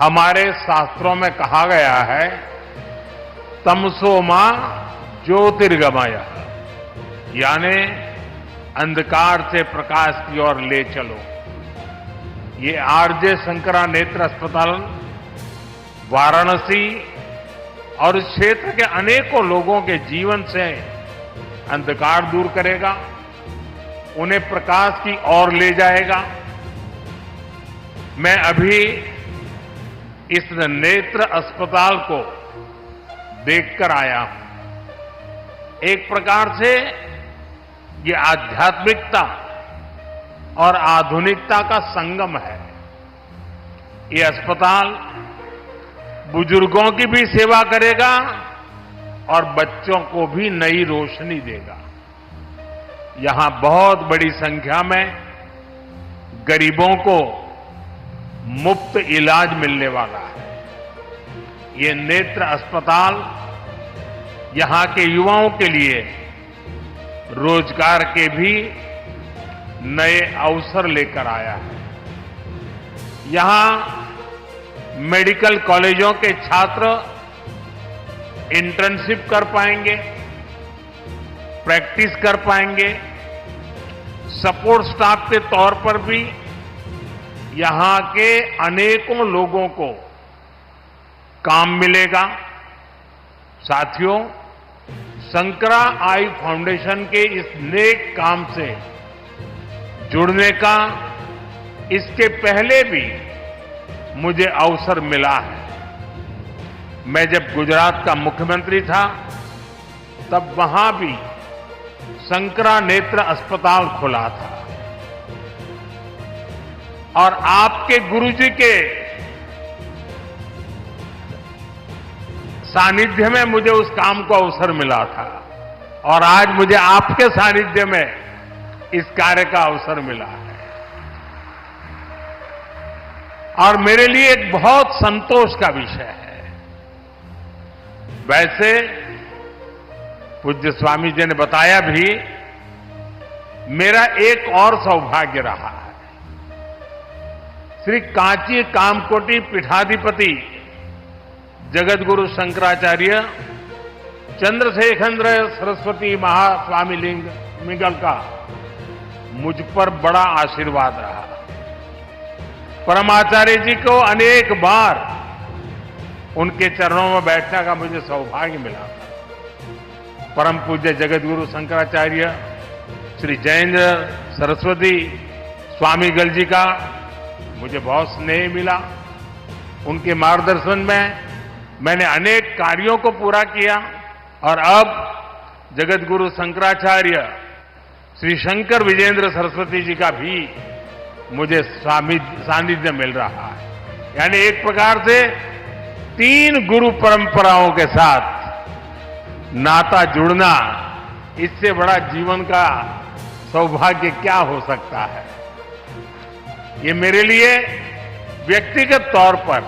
हमारे शास्त्रों में कहा गया है, तमसो मां ज्योतिर्गमय, यानी अंधकार से प्रकाश की ओर ले चलो। ये आरजे शंकरा नेत्र अस्पताल वाराणसी और इस क्षेत्र के अनेकों लोगों के जीवन से अंधकार दूर करेगा, उन्हें प्रकाश की ओर ले जाएगा। मैं अभी इस नेत्र अस्पताल को देखकर आया हूं। एक प्रकार से ये आध्यात्मिकता और आधुनिकता का संगम है। ये अस्पताल बुजुर्गों की भी सेवा करेगा और बच्चों को भी नई रोशनी देगा। यहां बहुत बड़ी संख्या में गरीबों को मुफ्त इलाज मिलने वाला है। ये नेत्र अस्पताल यहां के युवाओं के लिए रोजगार के भी नए अवसर लेकर आया है। यहां मेडिकल कॉलेजों के छात्र इंटर्नशिप कर पाएंगे, प्रैक्टिस कर पाएंगे। सपोर्ट स्टाफ के तौर पर भी यहां के अनेकों लोगों को काम मिलेगा। साथियों, शंकरा आई फाउंडेशन के इस नेक काम से जुड़ने का इसके पहले भी मुझे अवसर मिला है। मैं जब गुजरात का मुख्यमंत्री था, तब वहां भी शंकरा नेत्र अस्पताल खुला था और आपके गुरुजी के सानिध्य में मुझे उस काम को अवसर मिला था और आज मुझे आपके सानिध्य में इस कार्य का अवसर मिला है। और मेरे लिए एक बहुत संतोष का विषय है। वैसे पूज्य स्वामी जी ने बताया भी, मेरा एक और सौभाग्य रहा है। श्री कांची कामकोटि पीठाधिपति जगतगुरु शंकराचार्य चंद्रशेखर सरस्वती महास्वामी मिगल का मुझ पर बड़ा आशीर्वाद रहा। परमाचार्य जी को अनेक बार उनके चरणों में बैठने का मुझे सौभाग्य मिला। परम पूज्य जगतगुरु शंकराचार्य श्री जयेंद्र सरस्वती स्वामी गल जी का मुझे बहुत स्नेह मिला। उनके मार्गदर्शन में मैंने अनेक कार्यों को पूरा किया और अब जगतगुरु शंकराचार्य श्री शंकर विजेंद्र सरस्वती जी का भी मुझे सानिध्य मिल रहा है। यानी एक प्रकार से 3 गुरु परंपराओं के साथ नाता जुड़ना, इससे बड़ा जीवन का सौभाग्य क्या हो सकता है। ये मेरे लिए व्यक्तिगत तौर पर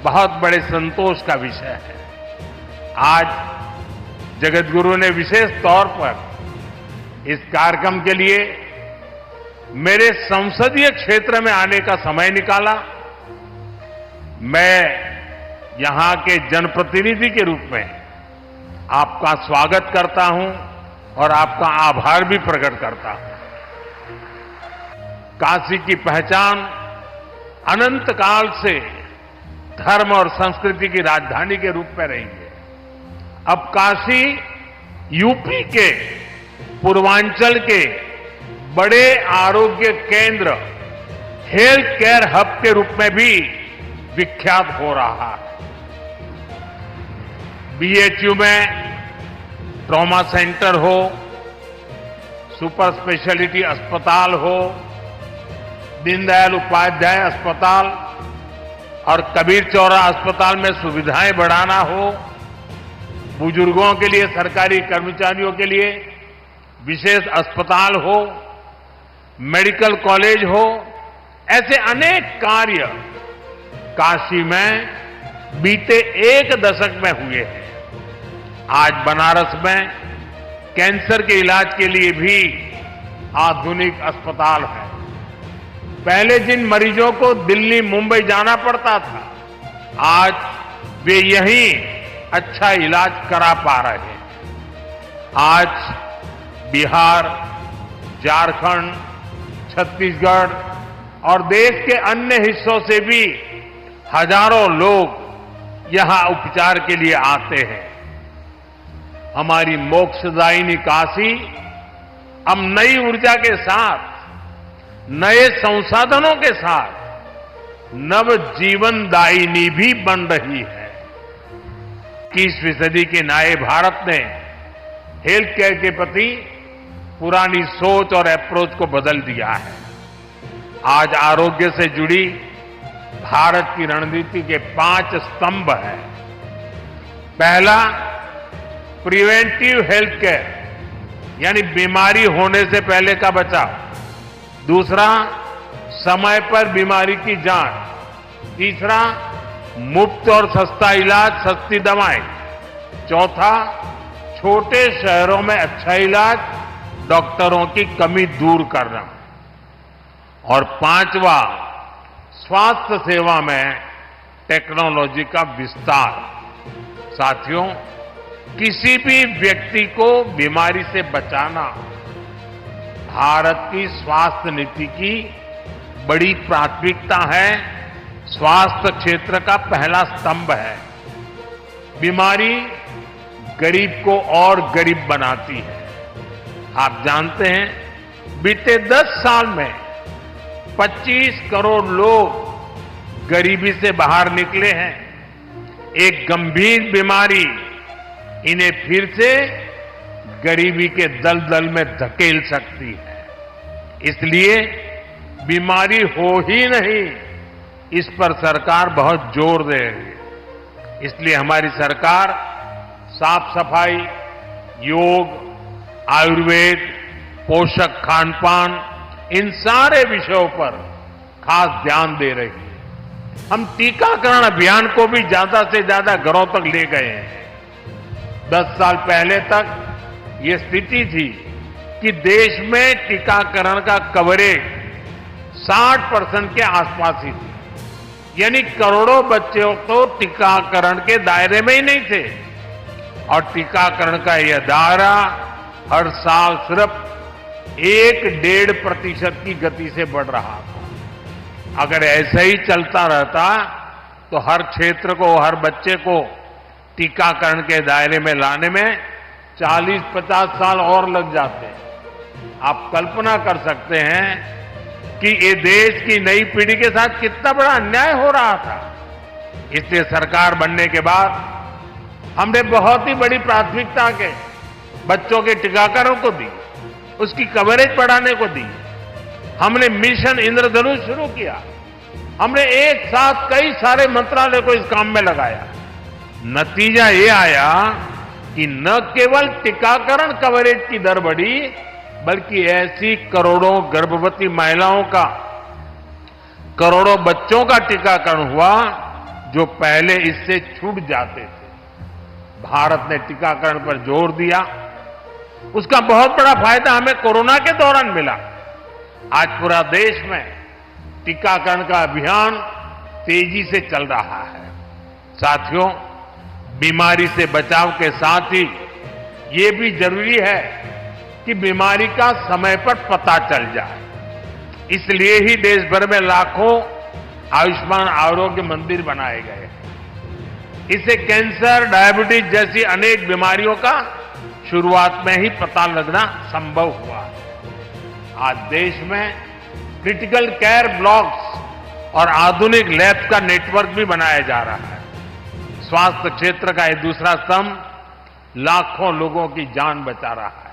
बहुत बड़े संतोष का विषय है। आज जगतगुरु ने विशेष तौर पर इस कार्यक्रम के लिए मेरे संसदीय क्षेत्र में आने का समय निकाला। मैं यहां के जनप्रतिनिधि के रूप में आपका स्वागत करता हूं और आपका आभार भी प्रकट करता हूं। काशी की पहचान अनंत काल से धर्म और संस्कृति की राजधानी के रूप में रही है। अब काशी यूपी के पूर्वांचल के बड़े आरोग्य केंद्र, हेल्थ केयर हब के रूप में भी विख्यात हो रहा है। बीएचयू में ट्रॉमा सेंटर हो, सुपर स्पेशलिटी अस्पताल हो, दीनदयाल उपाध्याय अस्पताल और कबीर चौरा अस्पताल में सुविधाएं बढ़ाना हो, बुजुर्गों के लिए, सरकारी कर्मचारियों के लिए विशेष अस्पताल हो, मेडिकल कॉलेज हो, ऐसे अनेक कार्य काशी में बीते 1 दशक में हुए हैं। आज बनारस में कैंसर के इलाज के लिए भी आधुनिक अस्पताल है। पहले जिन मरीजों को दिल्ली मुंबई जाना पड़ता था, आज वे यहीं अच्छा इलाज करा पा रहे हैं। आज बिहार, झारखंड, छत्तीसगढ़ और देश के अन्य हिस्सों से भी हजारों लोग यहां उपचार के लिए आते हैं। हमारी मोक्षदायिनी काशी अब नई ऊर्जा के साथ, नए संसाधनों के साथ नव जीवनदायिनी भी बन रही है। 21वीं सदी के नए भारत ने हेल्थ केयर के प्रति पुरानी सोच और अप्रोच को बदल दिया है। आज आरोग्य से जुड़ी भारत की रणनीति के 5 स्तंभ हैं। पहला, प्रिवेंटिव हेल्थ केयर, यानी बीमारी होने से पहले का बचाव। दूसरा, समय पर बीमारी की जांच। तीसरा, मुफ्त और सस्ता इलाज, सस्ती दवाएं। चौथा, छोटे शहरों में अच्छा इलाज, डॉक्टरों की कमी दूर करना। और पांचवा, स्वास्थ्य सेवा में टेक्नोलॉजी का विस्तार। साथियों, किसी भी व्यक्ति को बीमारी से बचाना भारत की स्वास्थ्य नीति की बड़ी प्राथमिकता है, स्वास्थ्य क्षेत्र का पहला स्तंभ है। बीमारी गरीब को और गरीब बनाती है। आप जानते हैं, बीते 10 साल में 25 करोड़ लोग गरीबी से बाहर निकले हैं। एक गंभीर बीमारी इन्हें फिर से गरीबी के दलदल में धकेल सकती है। इसलिए बीमारी हो ही नहीं, इस पर सरकार बहुत जोर दे रही है। इसलिए हमारी सरकार साफ सफाई, योग, आयुर्वेद, पोषक खान पान, इन सारे विषयों पर खास ध्यान दे रही है। हम टीकाकरण अभियान को भी ज्यादा से ज्यादा घरों तक ले गए हैं। 10 साल पहले तक ये स्थिति थी कि देश में टीकाकरण का कवरेज 60% के आसपास ही थी, यानी करोड़ों बच्चे तो टीकाकरण के दायरे में ही नहीं थे। और टीकाकरण का यह दायरा हर साल सिर्फ 1-1.5% की गति से बढ़ रहा था। अगर ऐसा ही चलता रहता तो हर क्षेत्र को, हर बच्चे को टीकाकरण के दायरे में लाने में 40-50 साल और लग जाते हैं। आप कल्पना कर सकते हैं कि ये देश की नई पीढ़ी के साथ कितना बड़ा अन्याय हो रहा था। इसलिए सरकार बनने के बाद हमने बहुत ही बड़ी प्राथमिकता के बच्चों के टीकाकरण को दी, उसकी कवरेज बढ़ाने को दी। हमने मिशन इंद्रधनुष शुरू किया। हमने एक साथ कई सारे मंत्रालय को इस काम में लगाया। नतीजा ये आया कि न केवल टीकाकरण कवरेज की दर बढ़ी, बल्कि ऐसी करोड़ों गर्भवती महिलाओं का, करोड़ों बच्चों का टीकाकरण हुआ जो पहले इससे छूट जाते थे। भारत ने टीकाकरण पर जोर दिया। उसका बहुत बड़ा फायदा हमें कोरोना के दौरान मिला। आज पूरा देश में टीकाकरण का अभियान तेजी से चल रहा है। साथियों, बीमारी से बचाव के साथ ही ये भी जरूरी है कि बीमारी का समय पर पता चल जाए। इसलिए ही देश भर में लाखों आयुष्मान आरोग्य मंदिर बनाए गए हैं। इससे कैंसर, डायबिटीज जैसी अनेक बीमारियों का शुरुआत में ही पता लगना संभव हुआ। आज देश में क्रिटिकल केयर ब्लॉक्स और आधुनिक लैब्स का नेटवर्क भी बनाया जा रहा है। स्वास्थ्य क्षेत्र का यह दूसरा स्तंभ लाखों लोगों की जान बचा रहा है।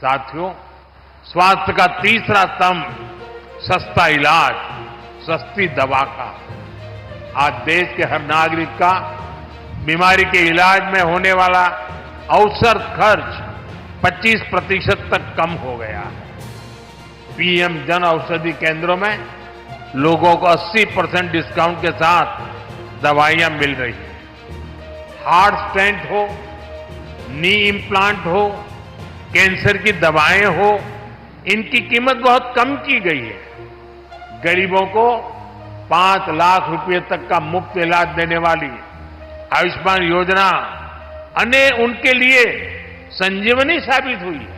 साथियों, स्वास्थ्य का तीसरा स्तंभ सस्ता इलाज, सस्ती दवा का। आज देश के हर नागरिक का बीमारी के इलाज में होने वाला औसत खर्च 25% तक कम हो गया है। पीएम जन औषधि केंद्रों में लोगों को 80% डिस्काउंट के साथ दवाइयां मिल रही हैं। हार्ट स्टेंट हो, नी इम्प्लांट हो, कैंसर की दवाएं हो, इनकी कीमत बहुत कम की गई है। गरीबों को 5 लाख रुपए तक का मुफ्त इलाज देने वाली आयुष्मान योजना उनके लिए संजीवनी साबित हुई है।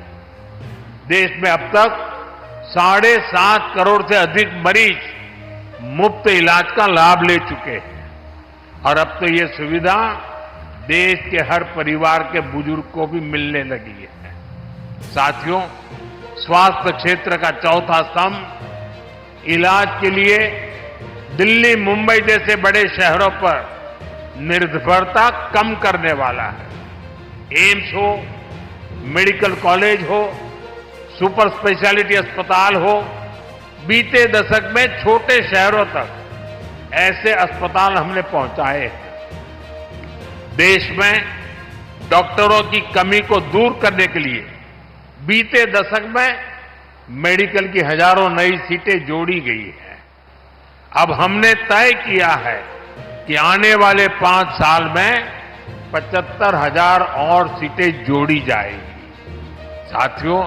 देश में अब तक 7.5 करोड़ से अधिक मरीज मुफ्त इलाज का लाभ ले चुके हैं और अब तो ये सुविधा देश के हर परिवार के बुजुर्ग को भी मिलने लगी है। साथियों, स्वास्थ्य क्षेत्र का चौथा स्तंभ इलाज के लिए दिल्ली, मुंबई जैसे बड़े शहरों पर निर्भरता कम करने वाला है। एम्स हो, मेडिकल कॉलेज हो, सुपर स्पेशलिटी अस्पताल हो, बीते दशक में छोटे शहरों तक ऐसे अस्पताल हमने पहुंचाए हैं। देश में डॉक्टरों की कमी को दूर करने के लिए बीते दशक में मेडिकल की हजारों नई सीटें जोड़ी गई है। अब हमने तय किया है कि आने वाले 5 साल में 75,000 और सीटें जोड़ी जाएगी। साथियों,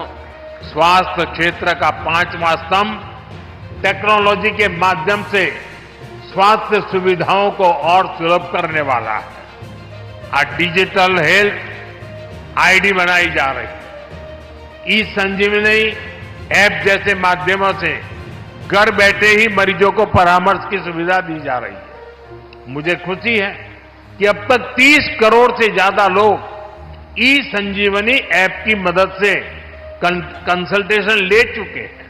स्वास्थ्य क्षेत्र का 5वां स्तंभ टेक्नोलॉजी के माध्यम से स्वास्थ्य सुविधाओं को और सुलभ करने वाला है। आज डिजिटल हेल्थ आईडी बनाई जा रही है। ई संजीवनी ऐप जैसे माध्यमों से घर बैठे ही मरीजों को परामर्श की सुविधा दी जा रही है। मुझे खुशी है कि अब तक 30 करोड़ से ज्यादा लोग ई संजीवनी ऐप की मदद से कंसल्टेशन ले चुके हैं।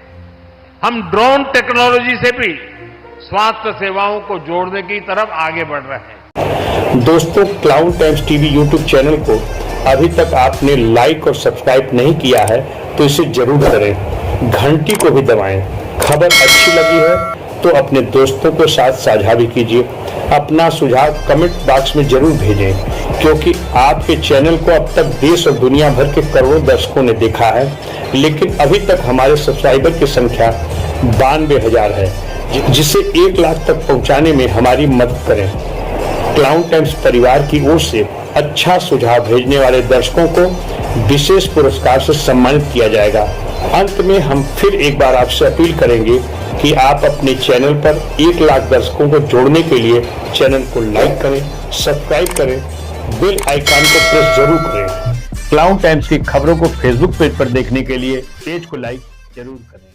हम ड्रोन टेक्नोलॉजी से भी स्वास्थ्य सेवाओं को जोड़ने की तरफ आगे बढ़ रहे हैं। दोस्तों, cloud times TV YouTube channel को अभी तक आपने लाइक और सब्सक्राइब नहीं किया है तो इसे जरूर करें, घंटी को भी दबाएं। खबर अच्छी लगी है तो अपने दोस्तों के साथ साझा भी कीजिए। अपना सुझाव कमेंट बॉक्स में जरूर भेजें, क्योंकि आपके चैनल को अब तक देश और दुनिया भर के करोड़ों दर्शकों ने देखा है, लेकिन अभी तक हमारे सब्सक्राइबर की संख्या 92,000 है, जिसे 1 लाख तक पहुंचाने में हमारी मदद करें। क्लाउड टाइम्स परिवार की ओर से अच्छा सुझाव भेजने वाले दर्शकों को विशेष पुरस्कार से सम्मानित किया जाएगा। अंत में हम फिर एक बार आपसे अपील करेंगे कि आप अपने चैनल पर 1 लाख दर्शकों को जोड़ने के लिए चैनल को लाइक करें, सब्सक्राइब करें, बेल आइकन को प्रेस जरूर करें। क्लाउड टाइम्स की खबरों को फेसबुक पेज पर देखने के लिए पेज को लाइक जरूर करें।